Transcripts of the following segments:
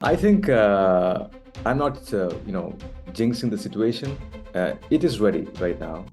I think I'm not, jinxing the situation. It is ready right now.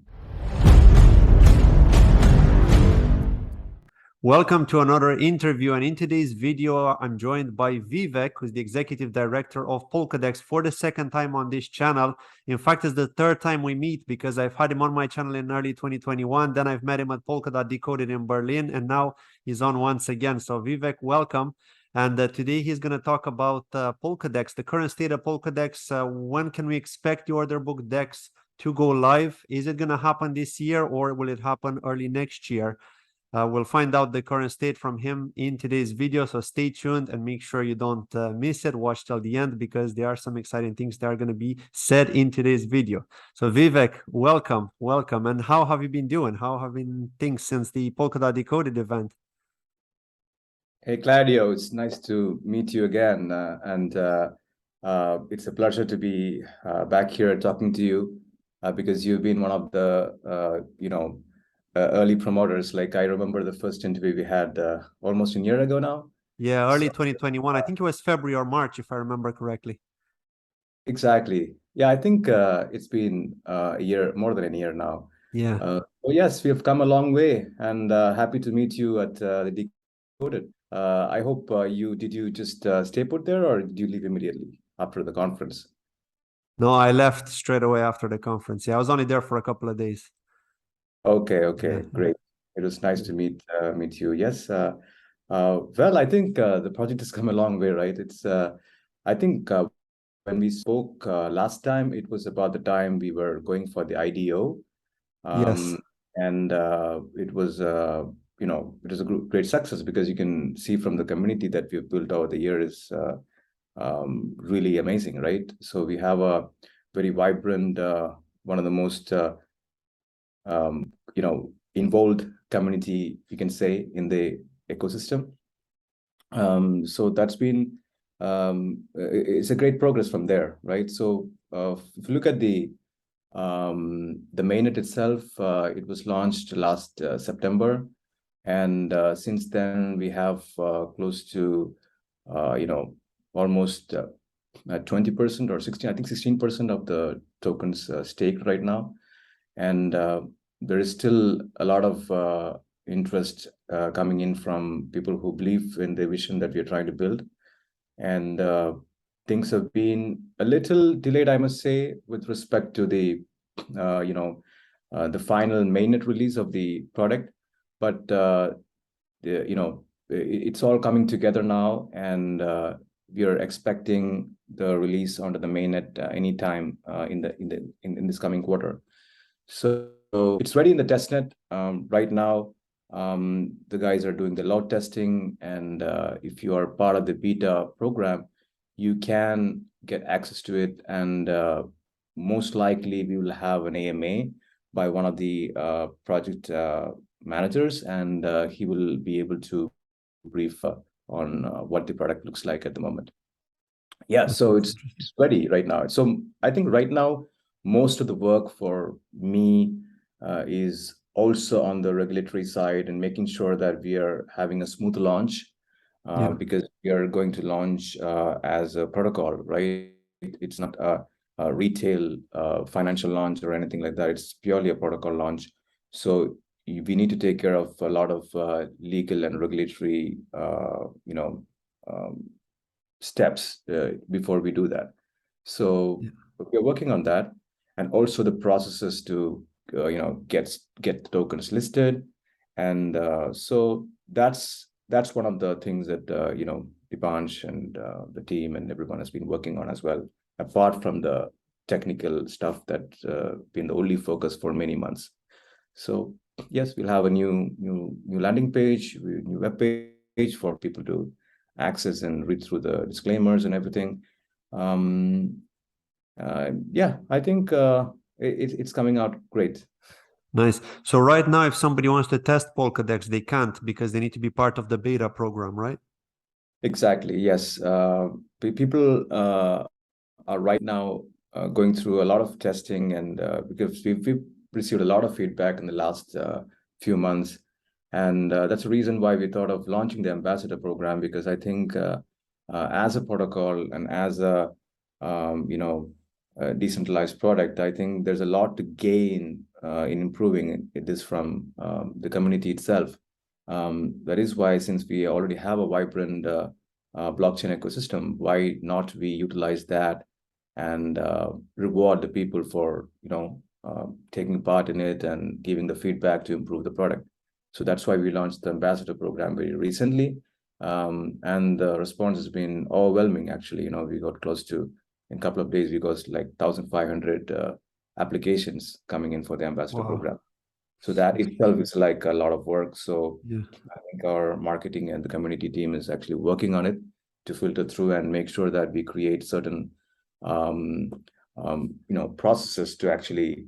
Welcome to another interview, and in today's video, I'm joined by Vivek, who's the executive director of Polkadex for the second time on this channel. In fact, it's the third time we meet because I've had him on my channel in early 2021, then I've met him at Polkadot Decoded in Berlin, and now he's on once again. So Vivek, welcome. And today he's going to talk about Polkadex, the current state of Polkadex. When can we expect the order book DEX to go live? Is it going to happen this year or will it happen early next year? We'll find out the current state from him in today's video, so stay tuned and make sure you don't miss it. Watch till the end because there are some exciting things that are going to be said in today's video. So Vivek, welcome. And how have you been doing? How have been things since the Polkadot Decoded event? Hey, Claudio, it's nice to meet you again. It's a pleasure to be back here talking to you because you've been one of the, early promoters. Like I remember the first interview we had almost a year ago now. Yeah, So, early 2021. I think it was February or March, if I remember correctly. exactly. Yeah, I think it's been a year, more than a year now. Yeah. Oh yes, we have come a long way, and happy to meet you at the Decoded. I hope did you just stay put there, or did you leave immediately after the conference? No, I left straight away after the conference. Yeah, I was only there for a couple of days. Okay, Yeah. okay, great. It was nice to meet you. Yes. Well, I think the project has come a long way, right? I think when we spoke last time, it was about the time we were going for the IDO. Yes. Um, and it was a great success because you can see from the community that we've built over the year is really amazing, right? So we have a very vibrant, one of the most involved community, you can say, in the ecosystem. So that's been it's a great progress from there, right? So if you look at the mainnet itself, it was launched last September, and since then we have close to almost 20% or 16, I think 16% of the tokens staked right now, and there is still a lot of interest coming in from people who believe in the vision that we are trying to build, and things have been a little delayed, I must say, with respect to the the final mainnet release of the product, but it's all coming together now, and we are expecting the release onto the mainnet anytime in this coming quarter. So it's ready in the testnet right now. The guys are doing the load testing, and if you are part of the beta program, you can get access to it, and most likely we will have an AMA by one of the project managers, and he will be able to brief on what the product looks like at the moment. Yeah, so it's ready right now. So I think right now, most of the work for me is also on the regulatory side and making sure that we are having a smooth launch because we are going to launch as a protocol, right? It's not a retail financial launch or anything like that. It's purely a protocol launch. So we need to take care of a lot of legal and regulatory, steps before we do that. So we're working on that, and also the processes to get tokens listed, and so that's one of the things that Dipansh and the team and everyone has been working on as well. Apart from the technical stuff that's been the only focus for many months. So yes, we'll have a new landing page, new web page for people to access and read through the disclaimers and everything. Yeah, I think it's coming out great. Nice. So right now, if somebody wants to test Polkadex, they can't because they need to be part of the beta program, right? Exactly. Yes. People are right now going through a lot of testing, and because we've received a lot of feedback in the last few months, and that's the reason why we thought of launching the ambassador program, because I think as a protocol and as a a decentralized product, I think there's a lot to gain in improving this from the community itself. That is why, since we already have a vibrant blockchain ecosystem, why not we utilize that and reward the people for taking part in it and giving the feedback to improve the product. So that's why we launched the ambassador program very recently, and the response has been overwhelming. Actually, we got close to, in a couple of days, we got like 1,500 applications coming in for the ambassador program. So that itself is like a lot of work. So yeah. I think our marketing and the community team is actually working on it to filter through and make sure that we create certain processes to actually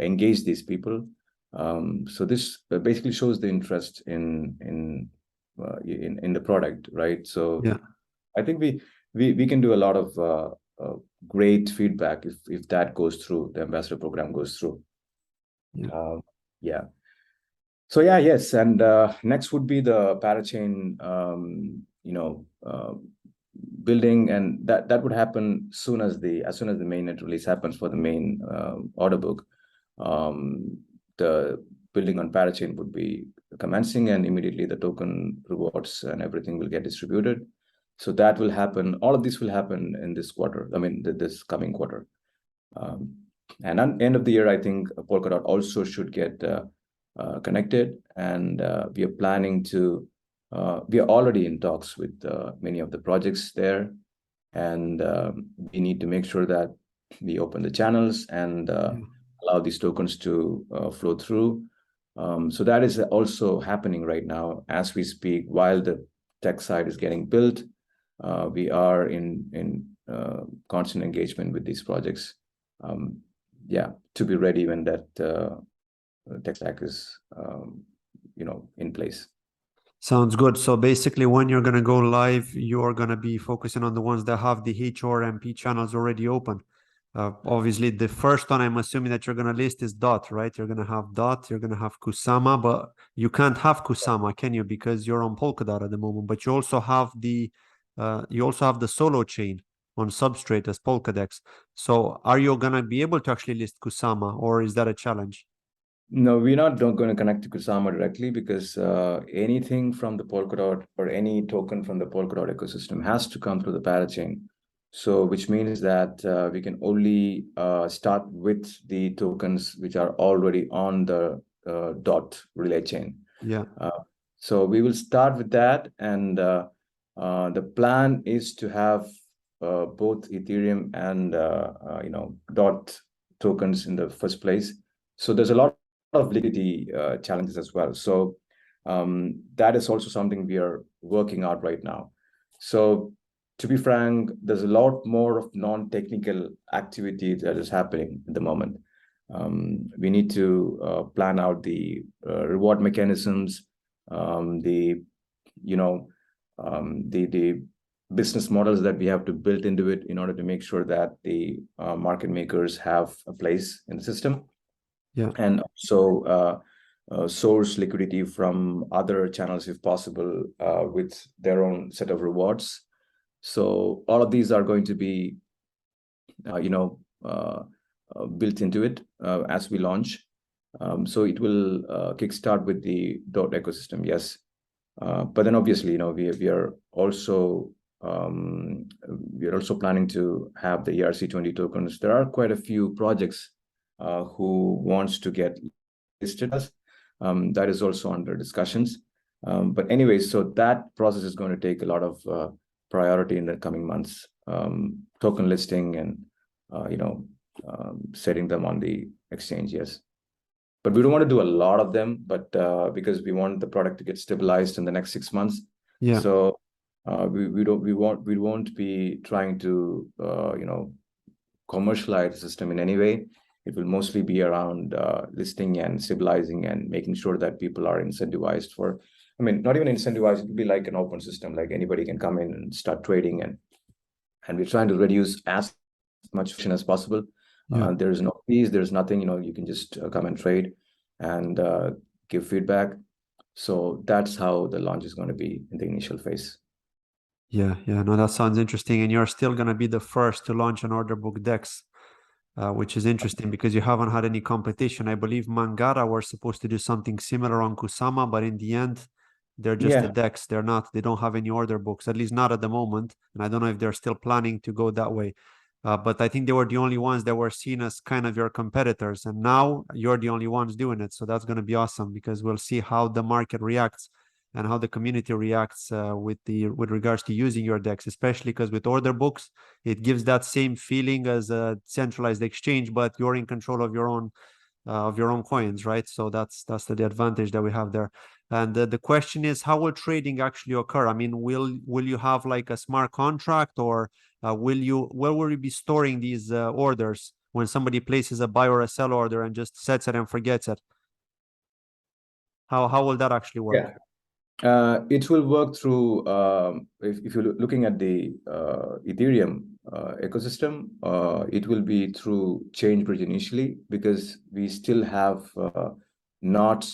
engage these people. So this basically shows the interest in the product, right? So Yeah. I think we can do a lot of great feedback if that goes through, the ambassador program goes through. Yeah. Yeah. So yeah, yes, and next would be the parachain, building, and that would happen as soon as the mainnet release happens for the main order book. The building on parachain would be commencing, and immediately the token rewards and everything will get distributed. So that will happen. All of this will happen in this quarter. I mean, this coming quarter. And at the end of the year, I think Polkadot also should get connected, and we are planning to. We are already in talks with many of the projects there, and we need to make sure that we open the channels and allow these tokens to flow through. So that is also happening right now as we speak. While the tech side is getting built, we are in constant engagement with these projects. To be ready when that tech stack is in place. Sounds good. So basically, when you're going to go live, you're going to be focusing on the ones that have the HRMP channels already open. Obviously, the first one I'm assuming that you're going to list is DOT, right? You're going to have DOT, you're going to have Kusama, but you can't have Kusama, can you? Because you're on Polkadot at the moment. But you also have the solo chain on substrate as Polkadex. So are you going to be able to actually list Kusama, or is that a challenge? No, we're not going to connect to Kusama directly, because anything from the Polkadot or any token from the Polkadot ecosystem has to come through the parachain. So, which means that we can only start with the tokens which are already on the DOT relay chain. Yeah. So we will start with that, and the plan is to have both Ethereum and DOT tokens in the first place. So there's a lot of liquidity challenges as well. So that is also something we are working out right now. So to be frank, there's a lot more of non-technical activity that is happening at the moment. We need to plan out the reward mechanisms, the business models that we have to build into it in order to make sure that the market makers have a place in the system. Yeah. And also source liquidity from other channels if possible, with their own set of rewards. So all of these are going to be built into it as we launch. So it will kickstart with the DOT ecosystem, yes. But then obviously, we are also planning to have the ERC20 tokens. There are quite a few projects who wants to get listed as. That is also under discussions. But anyway, so that process is going to take a lot of priority in the coming months. Token listing and setting them on the exchange, yes. But we don't want to do a lot of them, but because we want the product to get stabilized in the next 6 months. Yeah. So we won't be trying to commercialize the system in any way. It will mostly be around listing and stabilizing and making sure that people are incentivized for. I mean, not even incentivized. It would be like an open system, like anybody can come in and start trading, and we're trying to reduce as much friction as possible. Yeah. There is no fees, there's nothing, you can just come and trade and give feedback. So that's how the launch is going to be in the initial phase. Yeah, no, that sounds interesting. And you're still going to be the first to launch an order book DEX, which is interesting because you haven't had any competition. I believe Mangara were supposed to do something similar on Kusama, but in the end, they're just a Yeah, DEX. They don't have any order books, at least not at the moment. And I don't know if they're still planning to go that way. But I think they were the only ones that were seen as kind of your competitors. And now you're the only ones doing it. So that's going to be awesome because we'll see how the market reacts and how the community reacts with regards to using your DEX, especially because with order books, it gives that same feeling as a centralized exchange, but you're in control of your own coins, right? So that's the advantage that we have there. And the question is, how will trading actually occur? I mean, will you have like a smart contract, or where will you be storing these orders when somebody places a buy or a sell order and just sets it and forgets it? How will that actually work? yeah. It will work through, if you're looking at the Ethereum ecosystem, it will be through Chainbridge initially, because we still have not,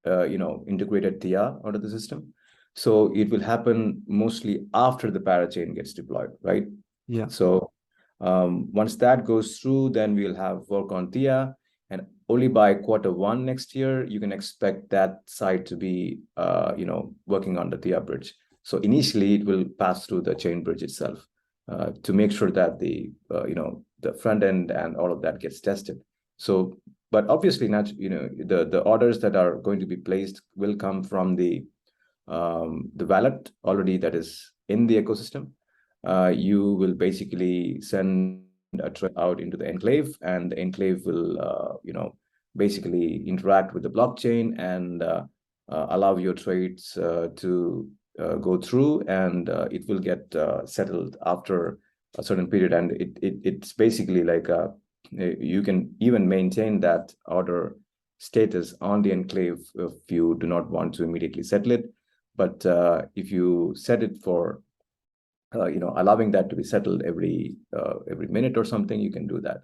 integrated TIA onto the system. So it will happen mostly after the parachain gets deployed, right? Yeah. So once that goes through, then we'll have work on TIA, and only by Q1 next year, you can expect that side to be, working on the TIA bridge. So initially, it will pass through the chain bridge itself to make sure that the front end and all of that gets tested. So, but obviously, not the orders that are going to be placed will come from the wallet already that is in the ecosystem. You will basically send a trade out into the enclave, and the enclave will, basically interact with the blockchain and allow your trades to go through, and it will get settled after a certain period. And it's basically like you can even maintain that order status on the enclave if you do not want to immediately settle it. But if you set it for allowing that to be settled every minute or something, you can do that.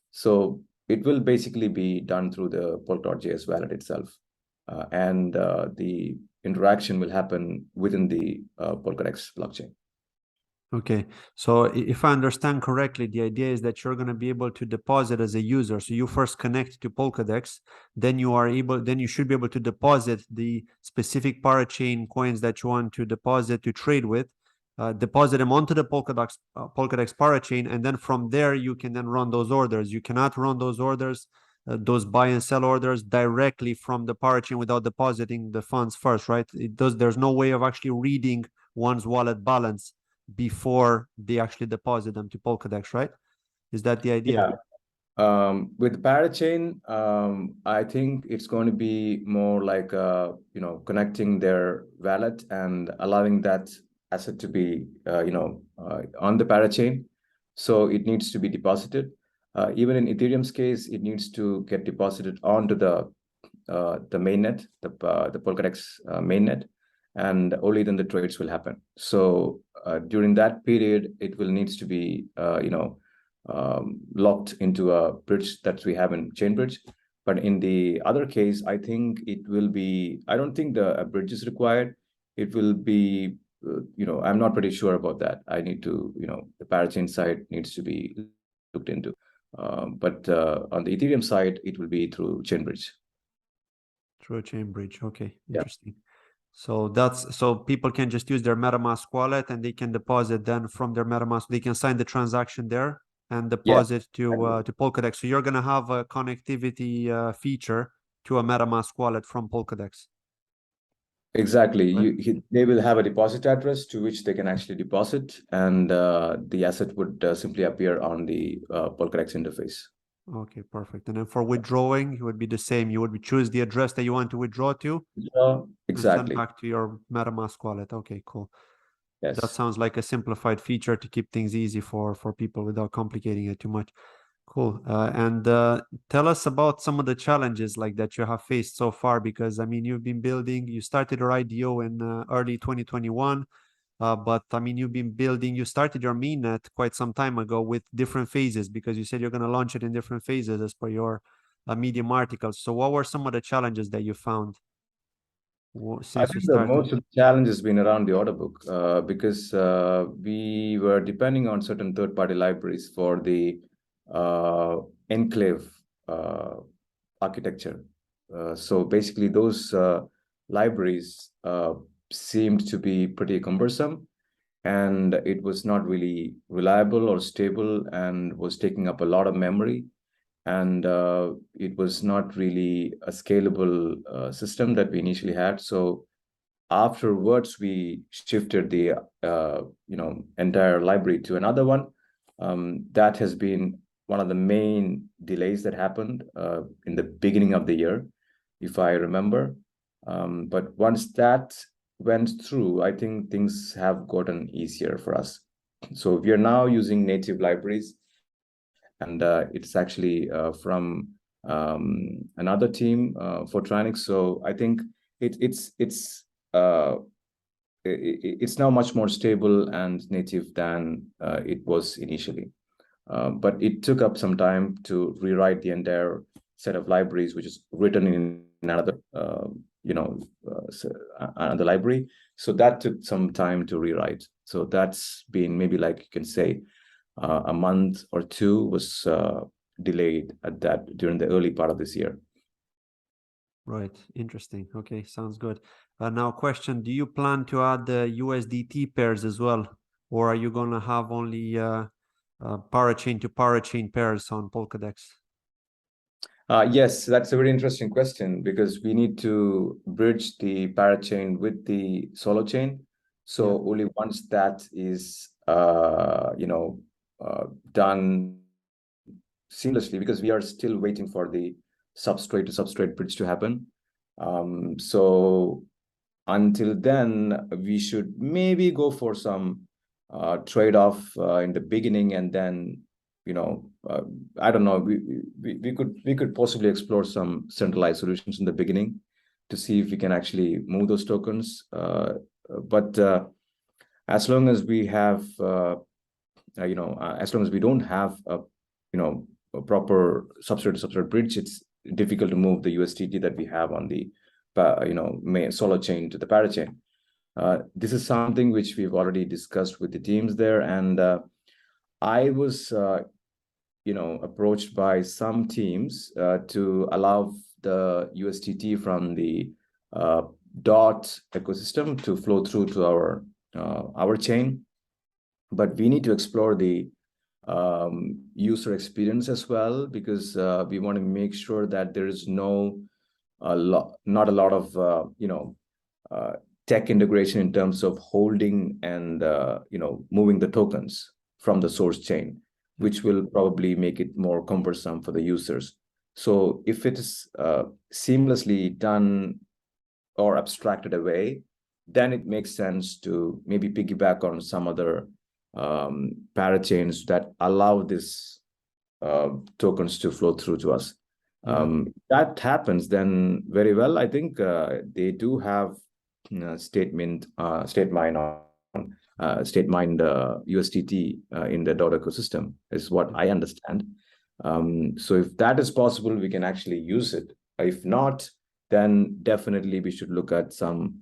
So it will basically be done through the Polkadot.js wallet itself, and the interaction will happen within the Polkadex blockchain. Okay, so if I understand correctly, the idea is that you're going to be able to deposit as a user. So you first connect to Polkadex, then you should be able to deposit the specific parachain coins that you want to deposit to trade with, deposit them onto the Polkadex parachain, and then from there you can then run those orders. You cannot run those orders, those buy and sell orders directly from the parachain without depositing the funds first, right? There's no way of actually reading one's wallet balance before they actually deposit them to Polkadex, right? Is that the idea? Yeah. With parachain, I think it's going to be more like connecting their wallet and allowing that asset to be on the parachain. So it needs to be deposited. Even in Ethereum's case, it needs to get deposited onto the mainnet, the Polkadex mainnet, and only then the trades will happen. So during that period, it will needs to be locked into a bridge that we have in Chainbridge. But in the other case, I think it will be, I don't think a bridge is required. It will be, I'm not pretty sure about that. I need to, the parachain side needs to be looked into. But on the Ethereum side, it will be through Chainbridge. Through a Chainbridge. Okay, Yeah. interesting. So people can just use their MetaMask wallet and they can deposit then from their MetaMask. They can sign the transaction there and Yeah. deposit to Polkadex. So you're gonna have a connectivity feature to a MetaMask wallet from Polkadex. Exactly. Right? They will have a deposit address to which they can actually deposit, and the asset would simply appear on the Polkadex interface. Okay, perfect. And then for withdrawing, it would be the same. You would choose the address that you want to withdraw to Yeah, and send exactly. back to your MetaMask wallet. Okay, cool. That Yes. sounds like a simplified feature to keep things easy for people without complicating it too much. Cool. And tell us about some of the challenges like that you have faced so far, because I mean, you started your IDO in early 2021. But I mean, you started your mainnet quite some time ago with different phases, because you said you're going to launch it in different phases as per your Medium article. So what were some of the challenges that you found? I since you think the started? most of the challenge has been around the order book because we were depending on certain third-party libraries for the enclave uh, architecture. So basically, those libraries seemed to be pretty cumbersome, and it was not really reliable or stable, and was taking up a lot of memory. And it was not really a scalable system that we initially had. So afterwards, we shifted the entire library to another one. That has been one of the main delays that happened in the beginning of the year, if I remember. But once that went through, I think things have gotten easier for us. So we are now using native libraries, and it's actually from another team for Trinix. So I think uh, it's now much more stable and native than it was initially. But it took up some time to rewrite the entire set of libraries, which is written in another, another library. So that took some time to rewrite. So that's been maybe, like, you can say, a month or two was delayed at that during the early part of this year. Right. Interesting. Okay. Sounds good. Now, question: do you plan to add the USDT pairs as well, or are you going to have only parachain to parachain pairs on Polkadex? Yes, that's a very interesting question, because we need to bridge the parachain with the solo chain. So only once that is, done seamlessly, because we are still waiting for the substrate to substrate bridge to happen. So until then, we should maybe go for some trade-off in the beginning, and then, I don't know, we could possibly explore some centralized solutions in the beginning to see if we can actually move those tokens. But as long as we have, as long as we don't have a proper substrate to substrate bridge, it's difficult to move the USDT that we have on the main solo chain to the parachain. This is something which we've already discussed with the teams there, and I was approached by some teams to allow the USDT from the dot ecosystem to flow through to our chain. But we need to explore the user experience as well, because we want to make sure that there is not a lot of tech integration in terms of holding and moving the tokens from the source chain, which will probably make it more cumbersome for the users. So if it is seamlessly done or abstracted away, then it makes sense to maybe piggyback on some other parachains that allow this tokens to flow through to us. That happens, then very well. I think they do have state mined USDT in the DOT ecosystem, is what I understand. So if that is possible, we can actually use it. If not, then definitely we should look at some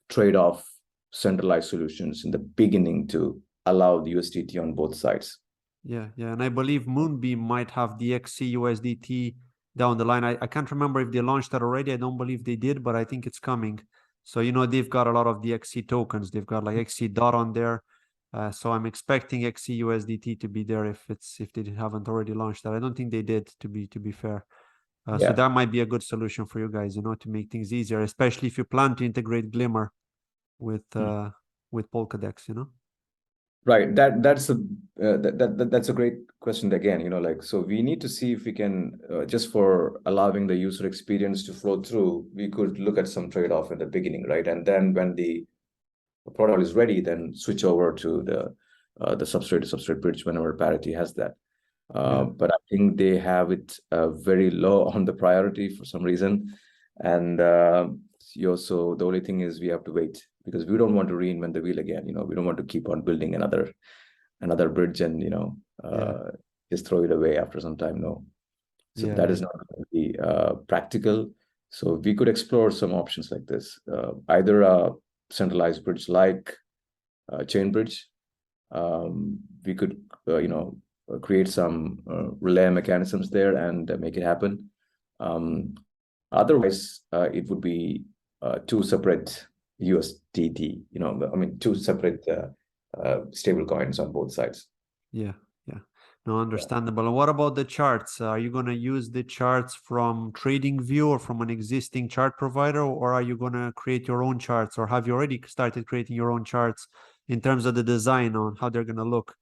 trade-off centralized solutions in the beginning to allow the USDT on both sides. Yeah, and I believe Moonbeam might have the XC USDT down the line. I can't remember if they launched that already. I don't believe they did, but I think it's coming. So, they've got a lot of the XC tokens. They've got like XC dot on there. So I'm expecting XC USDT to be there if they haven't already launched that. I don't think they did, to be fair. So that might be a good solution for you guys, to make things easier, especially if you plan to integrate Glimmer with Polkadex, Right. That's a great question again. So we need to see if we can just for allowing the user experience to flow through, we could look at some trade-off at the beginning, right? And then when the product is ready, then switch over to the substrate to substrate bridge whenever parity has that. But I think they have it very low on the priority for some reason. And so the only thing is we have to wait, because we don't want to reinvent the wheel again. We don't want to keep on building another bridge and just throw it away after some time. No. So that is not going to be practical. So we could explore some options like this, either a centralized bridge like Chainbridge. We could, create some relay mechanisms there and make it happen. Otherwise, it would be two separate USDT, two separate stable coins on both sides. Yeah, yeah. No, understandable. And what about the charts? Are you going to use the charts from TradingView or from an existing chart provider, or are you going to create your own charts, or have you already started creating your own charts in terms of the design on how they're going to look?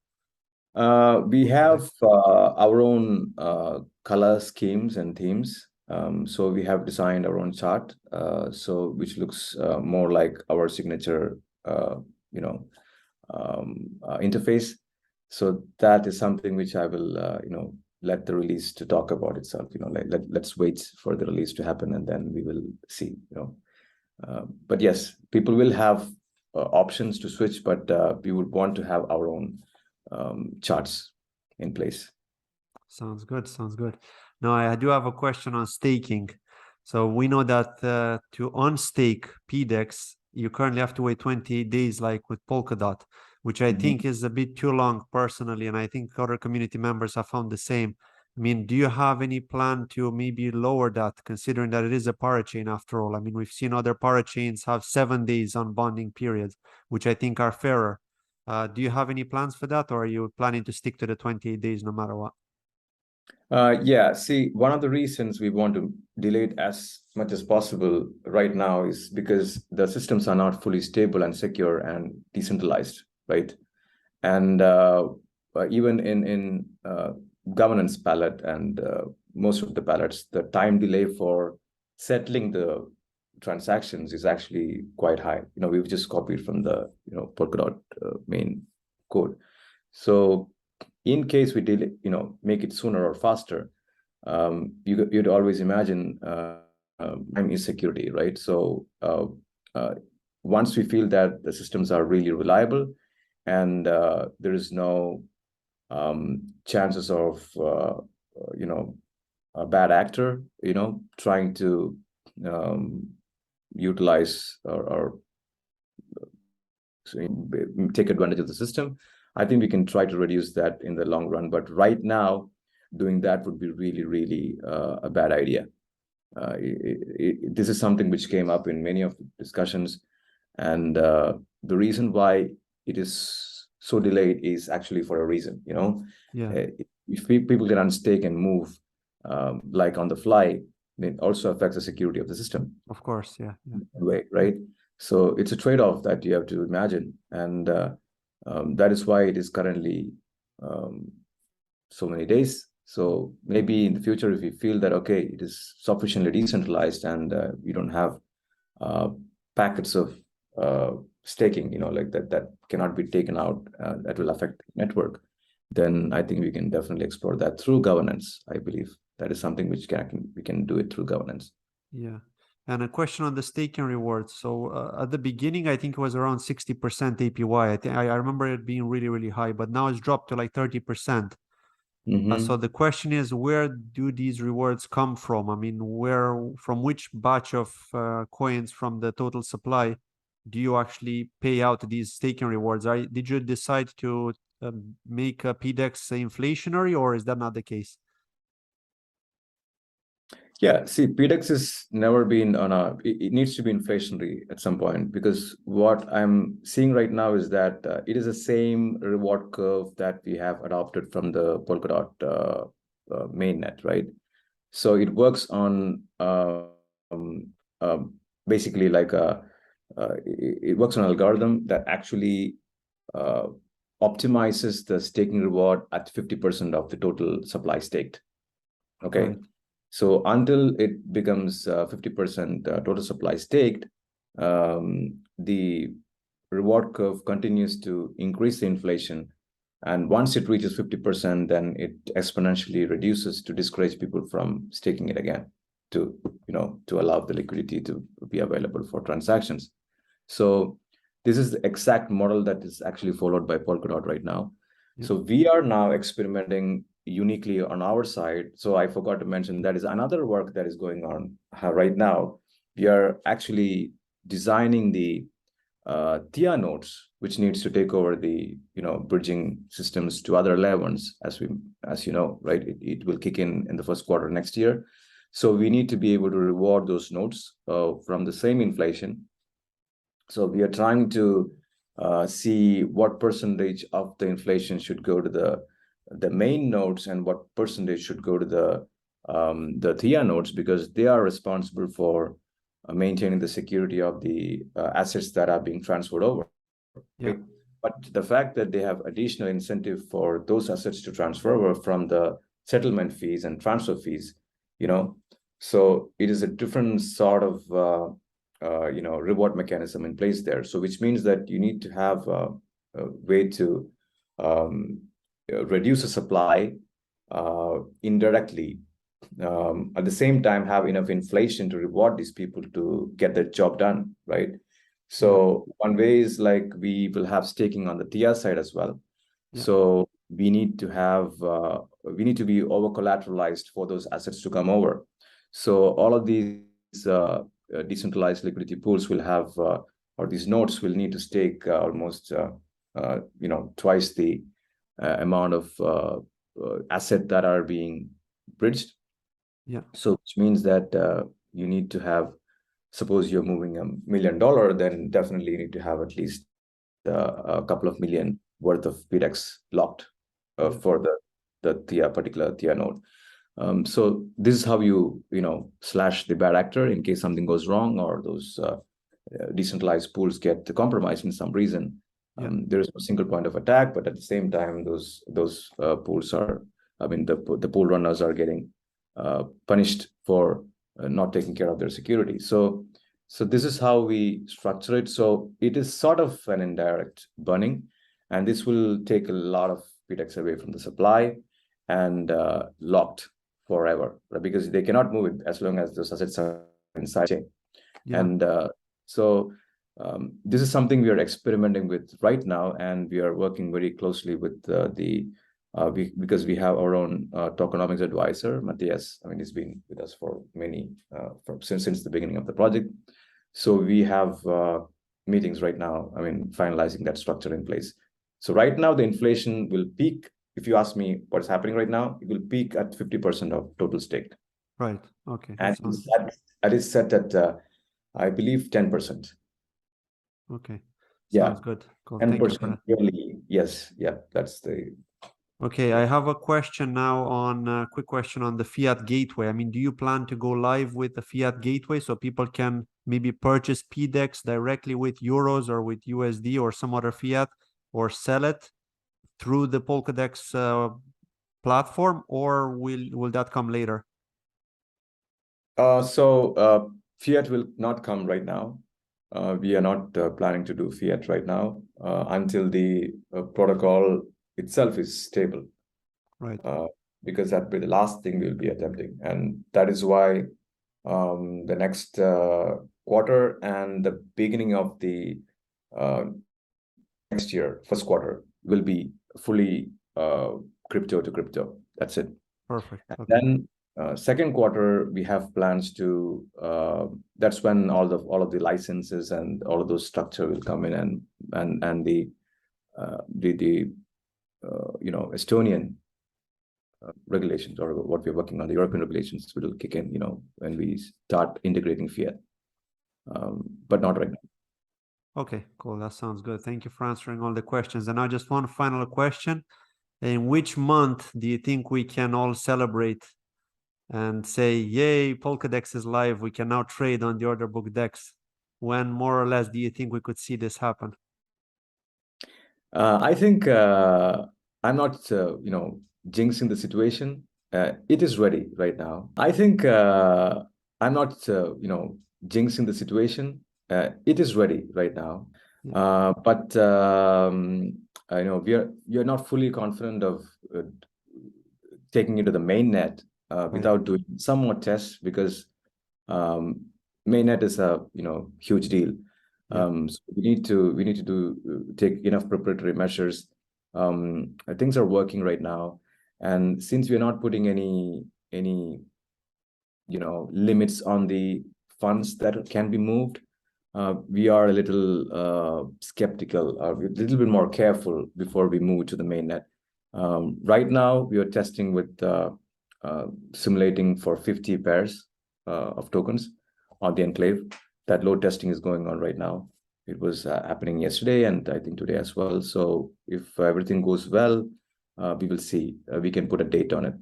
We have our own color schemes and themes. So we have designed our own chart, which looks more like our signature, interface. So that is something which I will, let the release to talk about itself. Let's wait for the release to happen, and then we will see. But yes, people will have options to switch, but we would want to have our own charts in place. Sounds good. Sounds good. Now, I do have a question on staking. So we know that to unstake PDEX, you currently have to wait 28 days, like with Polkadot, which I think is a bit too long personally. And I think other community members have found the same. I mean, do you have any plan to maybe lower that, considering that it is a parachain after all? I mean, we've seen other parachains have 7 days on bonding periods, which I think are fairer. Do you have any plans for that, or are you planning to stick to the 28 days no matter what? Yeah, see, one of the reasons we want to delay it as much as possible right now is because the systems are not fully stable and secure and decentralized, right? And even in governance palette and most of the palettes, the time delay for settling the transactions is actually quite high. We've just copied from the Polkadot main code. So in case we did, make it sooner or faster, you'd always imagine time is security, right? So once we feel that the systems are really reliable and there is no chances of, a bad actor, trying to utilize or take advantage of the system, I think we can try to reduce that in the long run. But right now, doing that would be really, really a bad idea. This is something which came up in many of the discussions. And the reason why it is so delayed is actually for a reason. Yeah. If people can unstake and move like on the fly, it also affects the security of the system. Of course, yeah. Right? So it's a trade-off that you have to imagine. And that is why it is currently so many days. So maybe in the future, if we feel that, okay, it is sufficiently decentralized and we don't have packets of staking, like that cannot be taken out, that will affect the network, then I think we can definitely explore that through governance. I believe that is something which we can do it through governance. Yeah. And a question on the staking rewards. So at the beginning, I think it was around 60% APY. I remember it being really, really high, but now it's dropped to like 30%. So the question is, where do these rewards come from? I mean, from which batch of coins from the total supply do you actually pay out these staking rewards? Did you decide to make a PDEX inflationary, or is that not the case? Yeah, see, PDEX has never been it needs to be inflationary at some point, because what I'm seeing right now is that it is the same reward curve that we have adopted from the Polkadot mainnet, right? So it works on basically like it works on an algorithm that actually optimizes the staking reward at 50% of the total supply staked. Okay. Right. So until it becomes 50% total supply staked, the reward curve continues to increase the inflation. And once it reaches 50%, then it exponentially reduces to discourage people from staking it again, to allow the liquidity to be available for transactions. So this is the exact model that is actually followed by Polkadot right now. Yeah. So we are now experimenting uniquely on our side. So I forgot to mention that is another work that is going on right now. We are actually designing the TIA nodes, which needs to take over the bridging systems to other levels, as you know, right? It will kick in the first quarter next year. So we need to be able to reward those nodes from the same inflation. So we are trying to see what percentage of the inflation should go to the main nodes and what percentage should go to the TIA nodes, because they are responsible for maintaining the security of the assets that are being transferred over. Yeah. Right? But the fact that they have additional incentive for those assets to transfer over from the settlement fees and transfer fees, so it is a different sort of reward mechanism in place there. So which means that you need to have a way to reduce the supply indirectly. At the same time, have enough inflation to reward these people to get their job done, right? So one way is like we will have staking on the TIA side as well. Yeah. So we need to be over collateralized for those assets to come over. So all of these decentralized liquidity pools will have, or these nodes will need to stake almost, twice the amount of asset that are being bridged. Yeah. So which means that you need to have, suppose you're moving $1 million, then definitely you need to have at least a couple of million worth of PDEX locked for the particular TIA node. So this is how you slash the bad actor in case something goes wrong or those decentralized pools get compromised in some reason. There is no single point of attack, but at the same time, those pools are, the pool runners are getting punished for not taking care of their security. So this is how we structure it. So it is sort of an indirect burning, and this will take a lot of PDEX away from the supply and locked forever, right? Because they cannot move it as long as those assets are inside chain. And so this is something we are experimenting with right now, and we are working very closely with because we have our own tokenomics advisor, Matthias. He's been with us for since the beginning of the project. So we have meetings right now, finalizing that structure in place. So right now, the inflation will peak. If you ask me what's happening right now, it will peak at 50% of total stake. Right. Okay. And that is set at, I believe, 10%. Okay. Sounds good. Cool. 10% yearly. Yes. Yeah. That's the. Okay, I have a question now quick question on the Fiat gateway. Do you plan to go live with the Fiat gateway so people can maybe purchase PDEX directly with euros or with USD or some other fiat, or sell it through the Polkadex platform, or will that come later? So Fiat will not come right now. We are not planning to do Fiat right now until the protocol itself is stable. Right. Because that will be the last thing we'll be attempting. And that is why the next quarter and the beginning of the next year, first quarter, will be fully crypto to crypto. That's it. Perfect. Okay. Then second quarter, we have plans to, that's when all of the licenses and all of those structure will come in, and the Estonian regulations, or what we're working on, the European regulations will kick in, when we start integrating Fiat, but not right now. Okay, cool. That sounds good. Thank you for answering all the questions. And now just one final question. In which month do you think we can all celebrate and say, yay, Polkadex is live, we can now trade on the order book DEX? When more or less do you think we could see this happen? I think I'm not, jinxing the situation. It is ready right now. I think I'm not, jinxing the situation. It is ready right now. But I know we are not fully confident of taking it to the mainnet without doing some more tests, because mainnet is a huge deal. So we need to take enough preparatory measures. Things are working right now, And since we're not putting any limits on the funds that can be moved, we are a little skeptical, a little bit more careful before we move to the mainnet. Right now, we are testing with simulating for 50 pairs of tokens on the enclave. That load testing is going on right now. It was happening yesterday and I think today as well. So if everything goes well, we will see. We can put a date on it.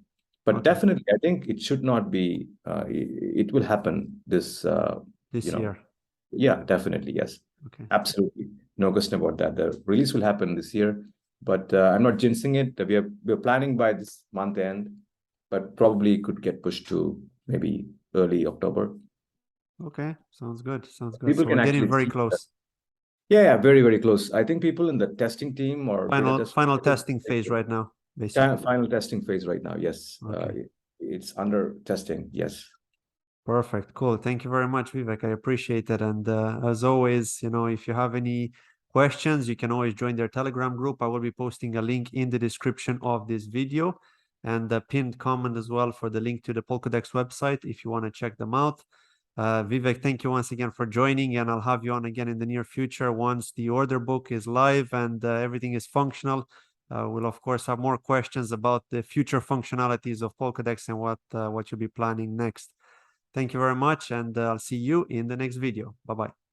But definitely, I think it should not be. It will happen this year. Yeah, definitely, yes. Okay. Absolutely, no question about that. The release will happen this year, but I'm not jinxing it. We're planning by this month end, but probably could get pushed to maybe early October. Okay, sounds good. Sounds good. People So can we're getting actually very see close. Yeah, very, very close. I think people in the testing team or Final testing phase right now, basically. Final testing phase right now. Yes, Okay. it's under testing. Yes. Perfect. Cool. Thank you very much, Vivek. I appreciate it. And as always, if you have any questions, you can always join their Telegram group. I will be posting a link in the description of this video and a pinned comment as well for the link to the Polkadex website if you want to check them out. Vivek, thank you once again for joining, and I'll have you on again in the near future once the order book is live and everything is functional. We'll of course have more questions about the future functionalities of Polkadex and what you'll be planning next. Thank you very much, and I'll see you in the next video. Bye-bye.